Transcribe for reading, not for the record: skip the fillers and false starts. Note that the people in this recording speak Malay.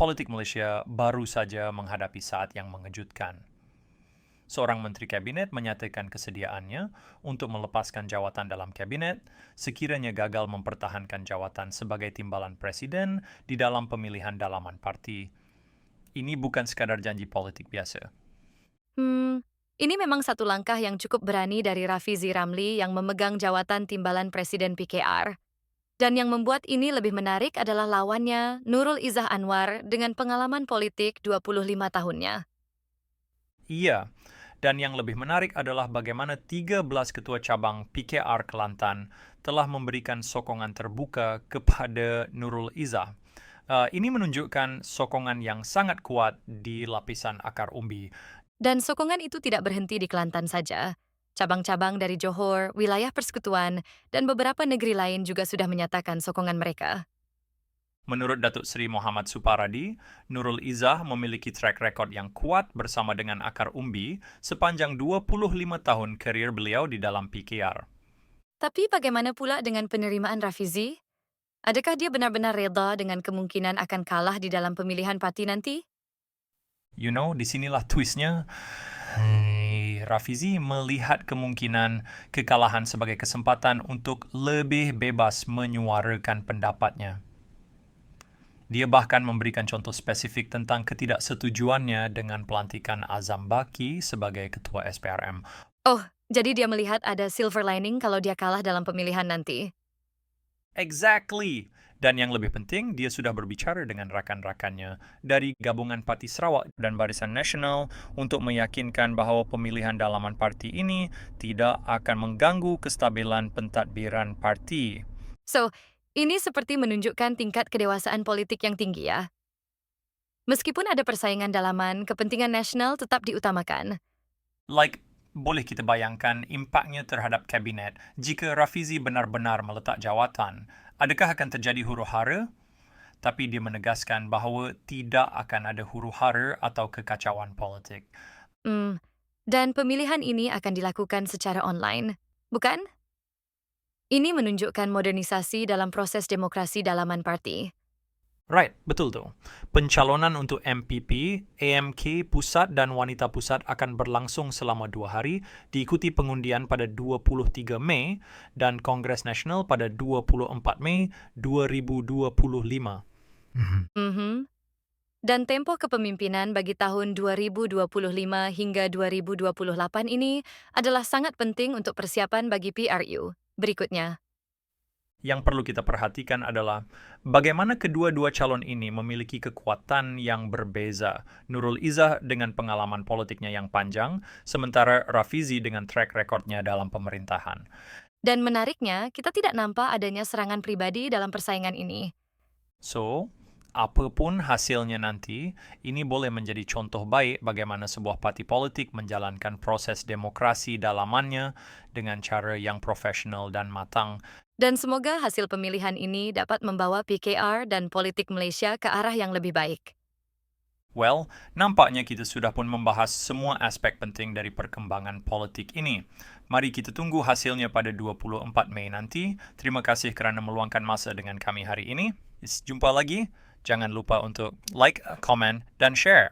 politik Malaysia baru saja menghadapi saat yang mengejutkan. Seorang menteri kabinet menyatakan kesediaannya untuk melepaskan jawatan dalam kabinet sekiranya gagal mempertahankan jawatan sebagai timbalan presiden di dalam pemilihan dalaman parti. Ini bukan sekadar janji politik biasa. Ini memang satu langkah yang cukup berani dari Rafizi Ramli yang memegang jawatan timbalan Presiden PKR. Dan yang membuat ini lebih menarik adalah lawannya, Nurul Izzah Anwar, dengan pengalaman politik 25 tahunnya. Iya, dan yang lebih menarik adalah bagaimana 13 ketua cabang PKR Kelantan telah memberikan sokongan terbuka kepada Nurul Izzah. Ini menunjukkan sokongan yang sangat kuat di lapisan akar umbi. Dan sokongan itu tidak berhenti di Kelantan saja. Cabang-cabang dari Johor, wilayah persekutuan, dan beberapa negeri lain juga sudah menyatakan sokongan mereka. Menurut Datuk Seri Muhammad Suparadi, Nurul Izzah memiliki track record yang kuat bersama dengan akar umbi sepanjang 25 tahun karier beliau di dalam PKR. Tapi bagaimana pula dengan penerimaan Rafizi? Adakah dia benar-benar reda dengan kemungkinan akan kalah di dalam pemilihan parti nanti? Disinilah twistnya. Rafizi melihat kemungkinan kekalahan sebagai kesempatan untuk lebih bebas menyuarakan pendapatnya. Dia bahkan memberikan contoh spesifik tentang ketidaksetujuannya dengan pelantikan Azam Baki sebagai ketua SPRM. Oh, jadi dia melihat ada silver lining kalau dia kalah dalam pemilihan nanti. Exactly. Dan yang lebih penting, dia sudah berbicara dengan rakan-rakannya dari Gabungan Parti Sarawak dan Barisan Nasional untuk meyakinkan bahawa pemilihan dalaman parti ini tidak akan mengganggu kestabilan pentadbiran parti. So, ini seperti menunjukkan tingkat kedewasaan politik yang tinggi ya. Meskipun ada persaingan dalaman, kepentingan nasional tetap diutamakan. Boleh kita bayangkan impaknya terhadap kabinet jika Rafizi benar-benar meletak jawatan. Adakah akan terjadi huru-hara? Tapi dia menegaskan bahawa tidak akan ada huru-hara atau kekacauan politik. Dan pemilihan ini akan dilakukan secara online, bukan? Ini menunjukkan modernisasi dalam proses demokrasi dalaman parti. Right, betul tu. Pencalonan untuk MPP, AMK Pusat dan Wanita Pusat akan berlangsung selama 2 hari, diikuti pengundian pada 23 Mei dan Kongres Nasional pada 24 Mei 2025. Dan tempoh kepemimpinan bagi tahun 2025 hingga 2028 ini adalah sangat penting untuk persiapan bagi PRU. Berikutnya. Yang perlu kita perhatikan adalah bagaimana kedua-dua calon ini memiliki kekuatan yang berbeza. Nurul Izzah dengan pengalaman politiknya yang panjang, sementara Rafizi dengan track recordnya dalam pemerintahan. Dan menariknya, kita tidak nampak adanya serangan pribadi dalam persaingan ini. So, apapun hasilnya nanti, ini boleh menjadi contoh baik bagaimana sebuah parti politik menjalankan proses demokrasi dalamannya dengan cara yang profesional dan matang. Dan semoga hasil pemilihan ini dapat membawa PKR dan politik Malaysia ke arah yang lebih baik. Well, nampaknya kita sudah pun membahas semua aspek penting dari perkembangan politik ini. Mari kita tunggu hasilnya pada 24 Mei nanti. Terima kasih kerana meluangkan masa dengan kami hari ini. Jumpa lagi. Jangan lupa untuk like, comment, dan share.